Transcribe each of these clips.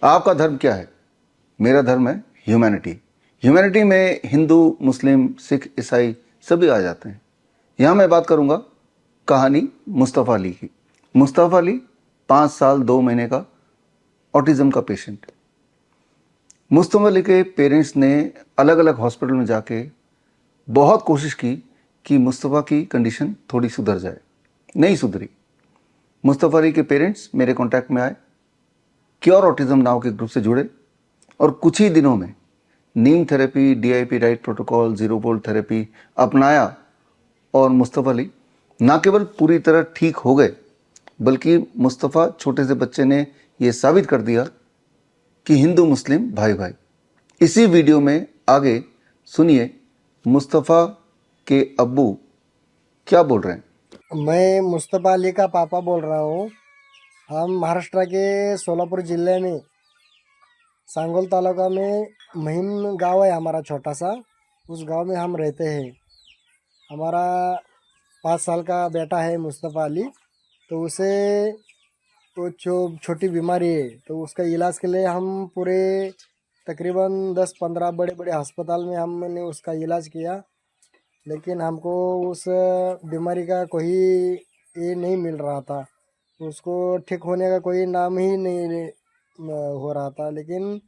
आपका धर्म क्या है? मेरा धर्म है ह्यूमैनिटी। ह्यूमैनिटी में हिंदू, मुस्लिम, सिख, ईसाई सभी आ जाते हैं। यहाँ मैं बात करूँगा कहानी मुस्तफ़ा अली की। मुस्तफ़ा अली 5 साल 2 महीने का ऑटिज़म का पेशेंट। मुस्तफ़ा अली के पेरेंट्स ने अलग अलग हॉस्पिटल में जाके बहुत कोशिश की कि मुस्तफ़ा की कंडीशन थोड़ी सुधर जाए, नहीं सुधरी। मुस्तफ़ा अली के पेरेंट्स मेरे कांटेक्ट में आए, क्योर ऑटिज़म नाव के ग्रुप से जुड़े और कुछ ही दिनों में neem therapy, DIP right protocol, zero volt therapy अपनाया और मुस्तफ़ा अली न केवल पूरी तरह ठीक हो गए, बल्कि मुस्तफ़ा छोटे से बच्चे ने यह साबित कर दिया कि हिंदू मुस्लिम भाई भाई। इसी वीडियो में आगे सुनिए मुस्तफ़ा के अब्बू क्या बोल रहे हैं। मैं मुस्तफ़ा अली का पापा बोल रहा हूँ। हम महाराष्ट्र के सोलापुर जिले में सांगोल तालुका में महिम गांव है हमारा छोटा सा। उस गांव में हम रहते हैं। हमारा 5 साल का बेटा है मुस्तफ़ा अली। तो उसे तो छोटी बीमारी है, तो उसका इलाज के लिए हम पूरे तकरीबन 10-15 बड़े बड़े अस्पताल में हमने उसका इलाज किया, लेकिन हमको उस बीमारी का कोई ये नहीं मिल रहा था। उसको ठीक होने का कोई नाम ही नहीं हो रहा था। लेकिन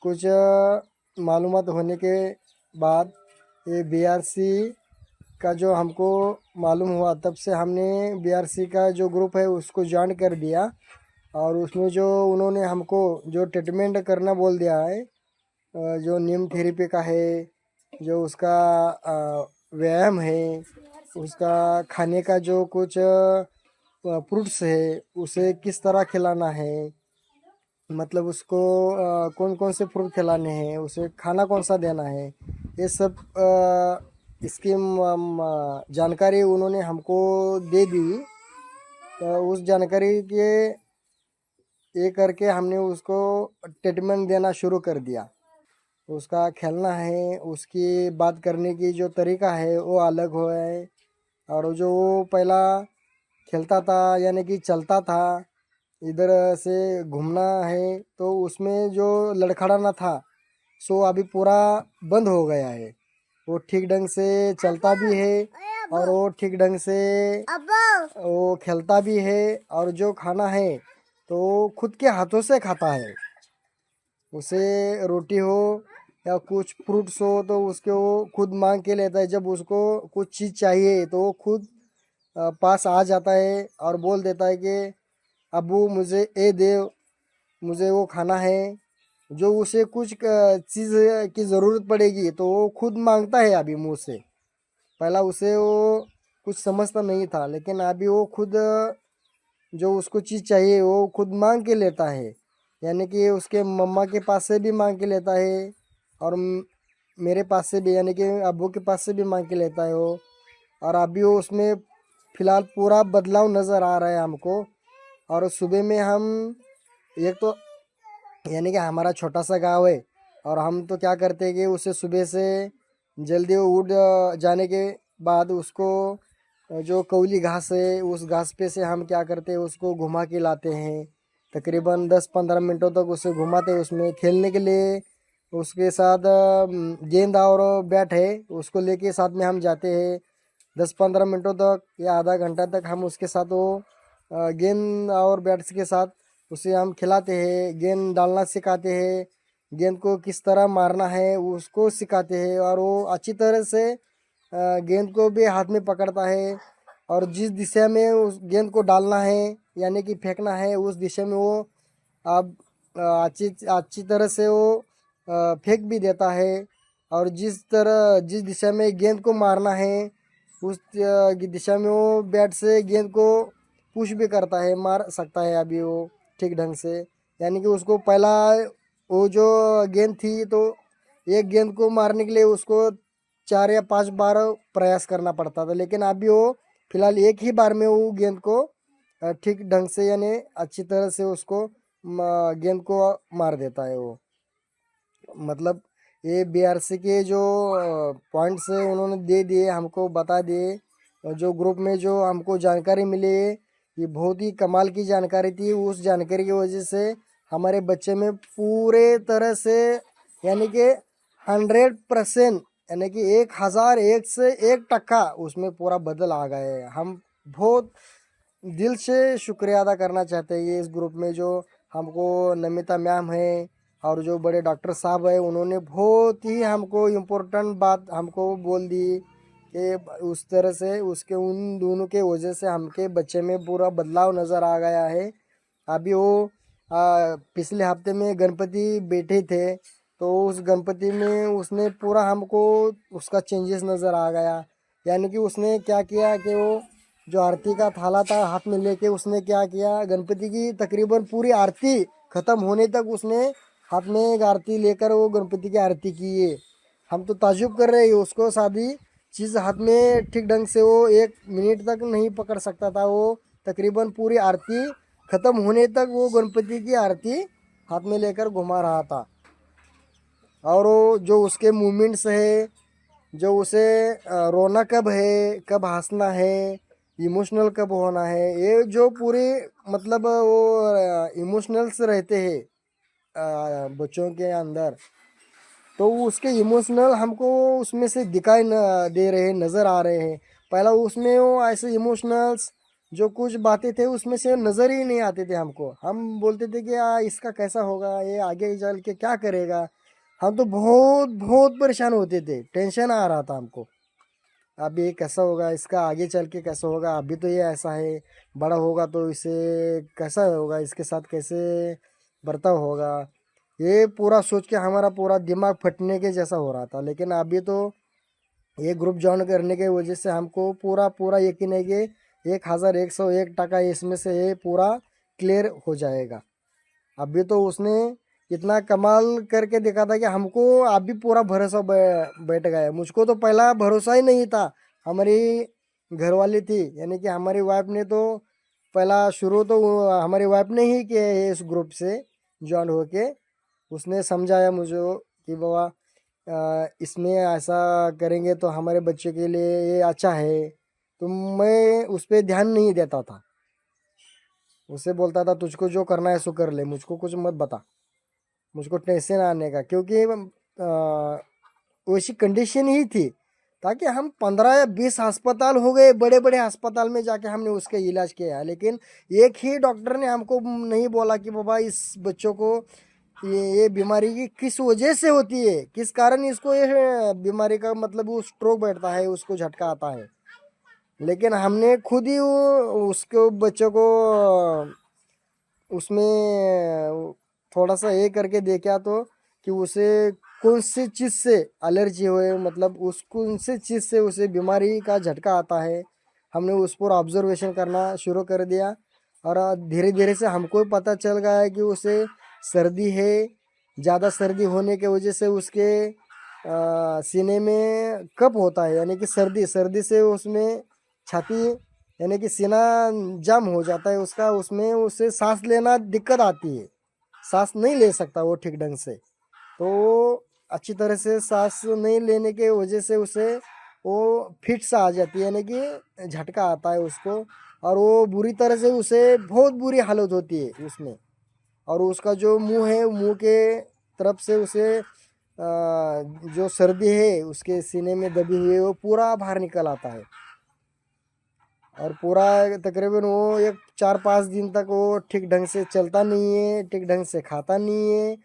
कुछ मालूमात होने के बाद ये बीआरसी का जो हमको मालूम हुआ, तब से हमने बीआरसी का जो ग्रुप है उसको ज्वाइन कर दिया। और उसमें जो उन्होंने हमको जो ट्रीटमेंट करना बोल दिया है, जो नीम थेरेपी का है, जो उसका व्यायाम है, उसका खाने का जो कुछ फ्रूट्स है उसे किस तरह खिलाना है, मतलब उसको कौन कौन से फ्रूट खिलाने हैं, उसे खाना कौन सा देना है, ये सब इसकी जानकारी उन्होंने हमको दे दी। तो उस जानकारी के ये करके हमने उसको ट्रीटमेंट देना शुरू कर दिया। उसका खेलना है, उसकी बात करने की जो तरीका है वो अलग हुआ है। और जो वो पहला खेलता था यानी कि चलता था, इधर से घूमना है, तो उसमें जो लड़खड़ाना था सो अभी पूरा बंद हो गया है। वो ठीक ढंग से चलता भी है और वो ठीक ढंग से वो खेलता भी है। और जो खाना है तो वो खुद के हाथों से खाता है। उसे रोटी हो या कुछ फ्रूट्स हो तो उसके वो खुद मांग के लेता है। जब उसको कुछ चीज़ चाहिए तो वो खुद पास आ जाता है और बोल देता है कि अब्बू मुझे ये दे, मुझे वो खाना है। जो उसे कुछ चीज़ की ज़रूरत पड़ेगी तो वो खुद मांगता है अभी मुँह से। पहला उसे वो कुछ समझता नहीं था, लेकिन अभी वो खुद जो उसको चीज़ चाहिए वो खुद मांग के लेता है। यानी कि उसके मम्मा के पास से भी मांग के लेता है और मेरे पास से भी, यानी कि अब्बू के पास से भी मांग के लेता है वो। और अभी वो उसमें फ़िलहाल पूरा बदलाव नज़र आ रहा है हमको। और सुबह में हम एक तो यानी कि हमारा छोटा सा गांव है, और हम तो क्या करते हैं कि उसे सुबह से जल्दी उठ जाने के बाद उसको जो कौली घास है उस घास पे से हम क्या करते हैं, उसको घुमा के लाते हैं। तकरीबन 10-15 मिनटों तक उसे घुमाते हैं उसमें खेलने के लिए। उसके साथ गेंद और बैट है, उसको लेके साथ में हम जाते हैं। 10-15 मिनटों तक या आधा घंटा तक हम उसके साथ वो गेंद और बैट्स के साथ उसे हम खिलाते हैं। गेंद डालना सिखाते हैं, गेंद को किस तरह मारना है उसको सिखाते हैं। और वो अच्छी तरह से गेंद को भी हाथ में पकड़ता है, और जिस दिशा में उस गेंद को डालना है यानी कि फेंकना है उस दिशा में वो अब अच्छी अच्छी तरह से वो फेंक भी देता है। और जिस दिशा में गेंद को मारना है उस दिशा में वो बैट से गेंद को पुश भी करता है, मार सकता है अभी वो ठीक ढंग से। यानी कि उसको पहला वो जो गेंद थी तो एक गेंद को मारने के लिए उसको 4 या 5 बार प्रयास करना पड़ता था, लेकिन अभी वो फिलहाल एक ही बार में वो गेंद को ठीक ढंग से यानी अच्छी तरह से उसको गेंद को मार देता है वो। मतलब ये बीआरसी के जो पॉइंट्स उन्होंने दे दिए, हमको बता दिए। और जो ग्रुप में जो हमको जानकारी मिली है, ये बहुत ही कमाल की जानकारी थी। उस जानकारी की वजह से हमारे बच्चे में पूरे तरह से यानी कि 100% यानी कि 1001 से 1% उसमें पूरा बदल आ गए हैं। हम बहुत दिल से शुक्रिया अदा करना चाहते हैं ये इस ग्रुप में जो हमको नमिता मैम है और जो बड़े डॉक्टर साहब है, उन्होंने बहुत ही हमको इम्पोर्टेंट बात हमको बोल दी कि उस तरह से उसके उन दोनों के वजह से हमके बच्चे में पूरा बदलाव नज़र आ गया है। अभी वो पिछले हफ्ते में गणपति बैठे थे तो उस गणपति में उसने पूरा हमको उसका चेंजेस नज़र आ गया। यानी कि उसने क्या किया कि वो जो आरती का थाला था हाथ में लेके उसने क्या किया, गणपति की तकरीबन पूरी आरती खत्म होने तक उसने हाथ में एक आरती लेकर वो गणपति की आरती की है। हम तो ताजुब कर रहे हैं, उसको सादी चीज़ हाथ में ठीक ढंग से वो 1 मिनट तक नहीं पकड़ सकता था। वो तकरीबन पूरी आरती खत्म होने तक वो गणपति की आरती हाथ में लेकर घुमा रहा था। और वो जो उसके मूवमेंट्स है, जो उसे रोना कब है, कब हंसना है, इमोशनल कब होना है, ये जो पूरे मतलब वो इमोशनल्स रहते हैं बच्चों के अंदर, तो उसके इमोशनल हमको उसमें से दिखाई न दे रहे, नज़र आ रहे हैं। पहला उसमें वो ऐसे इमोशनल्स जो कुछ बातें थे उसमें से नज़र ही नहीं आते थे हमको। हम बोलते थे कि इसका कैसा होगा, ये आगे चल के क्या करेगा। हम तो बहुत बहुत परेशान होते थे, टेंशन आ रहा था हमको। अब ये कैसा होगा, इसका आगे चल के कैसा होगा, अभी तो ये ऐसा है, बड़ा होगा तो इसे कैसा होगा, इसके साथ कैसे बर्ताव होगा, ये पूरा सोच के हमारा पूरा दिमाग फटने के जैसा हो रहा था। लेकिन अभी तो ये ग्रुप ज्वाइन करने के वजह से हमको पूरा पूरा यकीन है कि 1101% इसमें से ये पूरा क्लियर हो जाएगा। अभी तो उसने इतना कमाल करके देखा था कि हमको अभी पूरा भरोसा बैठ गया। मुझको तो पहला भरोसा ही नहीं था। हमारी घरवाली थी यानी कि हमारी वाइफ ने तो पहला शुरू तो हमारी वाइफ ने ही किया है इस ग्रुप से ज्वाइन होके। उसने समझाया मुझे कि बाबा इसमें ऐसा करेंगे तो हमारे बच्चे के लिए ये अच्छा है। तो मैं उस पर ध्यान नहीं देता था, उसे बोलता था तुझको जो करना है सो कर ले, मुझको कुछ मत बता, मुझको टेंशन आने का। क्योंकि वैसी कंडीशन ही थी ताकि हम 15 या 20 अस्पताल हो गए, बड़े बड़े अस्पताल में जाके हमने उसका इलाज किया, लेकिन एक ही डॉक्टर ने हमको नहीं बोला कि बाबा इस बच्चों को ये बीमारी की किस वजह से होती है, किस कारण इसको ये बीमारी का मतलब वो स्ट्रोक बैठता है, उसको झटका आता है। लेकिन हमने खुद ही उसको बच्चों को उसमें थोड़ा सा ये करके देखा तो कि उसे कौन सी चीज़ से एलर्जी हुए, मतलब उस कौन सी चीज़ से उसे बीमारी का झटका आता है। हमने उस पर ऑब्जर्वेशन करना शुरू कर दिया और धीरे धीरे से हमको पता चल गया है कि उसे सर्दी है। ज़्यादा सर्दी होने के वजह से उसके सीने में कफ होता है, यानी कि सर्दी सर्दी से उसमें छाती यानी कि सीना जाम हो जाता है उसका, उसमें उसे सांस लेना दिक्कत आती है, सांस नहीं ले सकता वो ठीक ढंग से। तो अच्छी तरह से सांस नहीं लेने के वजह से उसे वो फिट सा आ जाती है, यानी कि झटका आता है उसको। और वो बुरी तरह से उसे बहुत बुरी हालत होती है उसमें। और उसका जो मुंह है, मुंह के तरफ से उसे जो सर्दी है उसके सीने में दबी हुई है वो पूरा बाहर निकल आता है। और पूरा तकरीबन वो एक 4-5 दिन तक वो ठीक ढंग से चलता नहीं है, ठीक ढंग से खाता नहीं है,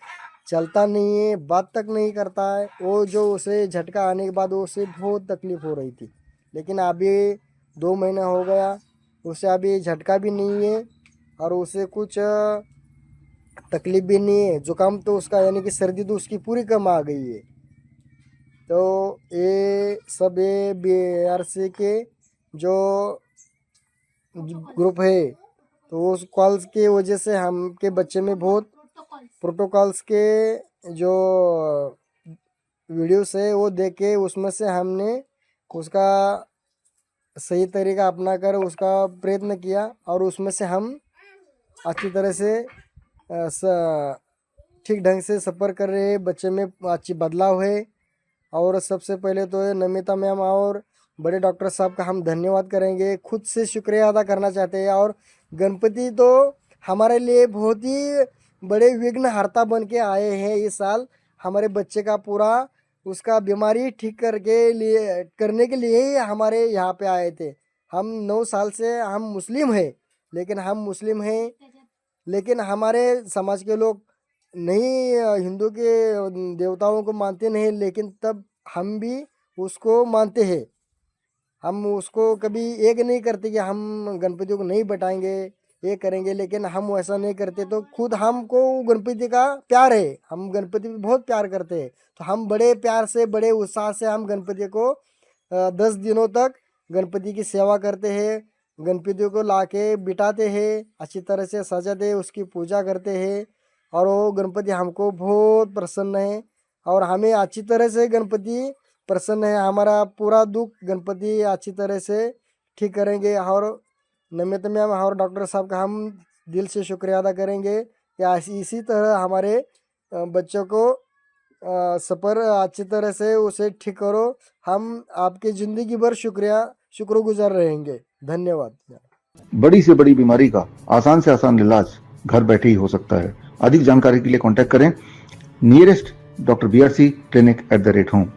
चलता नहीं है, बात तक नहीं करता है। वो जो उसे झटका आने के बाद उसे बहुत तकलीफ हो रही थी। लेकिन अभी 2 महीना हो गया, उसे अभी झटका भी नहीं है और उसे कुछ तकलीफ भी नहीं है। जुकाम तो उसका यानी कि सर्दी तो उसकी पूरी कम आ गई है। तो ये सब ये BRC के जो ग्रुप है तो उस कॉल्स के वजह से हम के बच्चे में बहुत प्रोटोकॉल्स के जो वीडियोस है वो देख के उसमें से हमने उसका सही तरीका अपना कर उसका प्रयत्न किया और उसमें से हम अच्छी तरह से ठीक ढंग से सफ़र कर रहे हैं। बच्चे में अच्छी बदलाव है। और सबसे पहले तो ये नमिता मैम और बड़े डॉक्टर साहब का हम धन्यवाद करेंगे, खुद से शुक्रिया अदा करना चाहते हैं। और गणपति तो हमारे लिए बहुत ही बड़े विघ्नहर्ता बन के आए हैं इस साल। हमारे बच्चे का पूरा उसका बीमारी ठीक करने के लिए ही हमारे यहाँ पे आए थे। हम 9 साल से हम मुस्लिम हैं, लेकिन हमारे समाज के लोग नहीं हिंदू के देवताओं को मानते नहीं, लेकिन तब हम भी उसको मानते हैं। हम उसको कभी एक नहीं करते कि हम गणपति को नहीं बैठाएंगे, ये करेंगे, लेकिन हम वैसा नहीं करते। तो खुद हमको गणपति का प्यार है, हम गणपति को बहुत प्यार करते हैं। तो हम बड़े प्यार से बड़े उत्साह से हम गणपति को 10 दिनों तक गणपति की सेवा करते हैं। गणपति को लाके बिठाते हैं, अच्छी तरह से सजाते हैं, उसकी पूजा करते हैं। और वो गणपति हमको बहुत प्रसन्न है और हमें अच्छी तरह से गणपति प्रसन्न है। हमारा पूरा दुख गणपति अच्छी तरह से ठीक करेंगे। और नमित मैम और डॉक्टर साहब का हम दिल से शुक्रिया अदा करेंगे कि इसी तरह हमारे बच्चों को सफ़र अच्छी तरह से उसे ठीक करो। हम आपके ज़िंदगी भर शुक्रगुजार रहेंगे। धन्यवाद। बड़ी से बड़ी बीमारी का आसान से आसान इलाज घर बैठे ही हो सकता है। अधिक जानकारी के लिए कांटेक्ट करें nearest doctor BRC clinic @ home।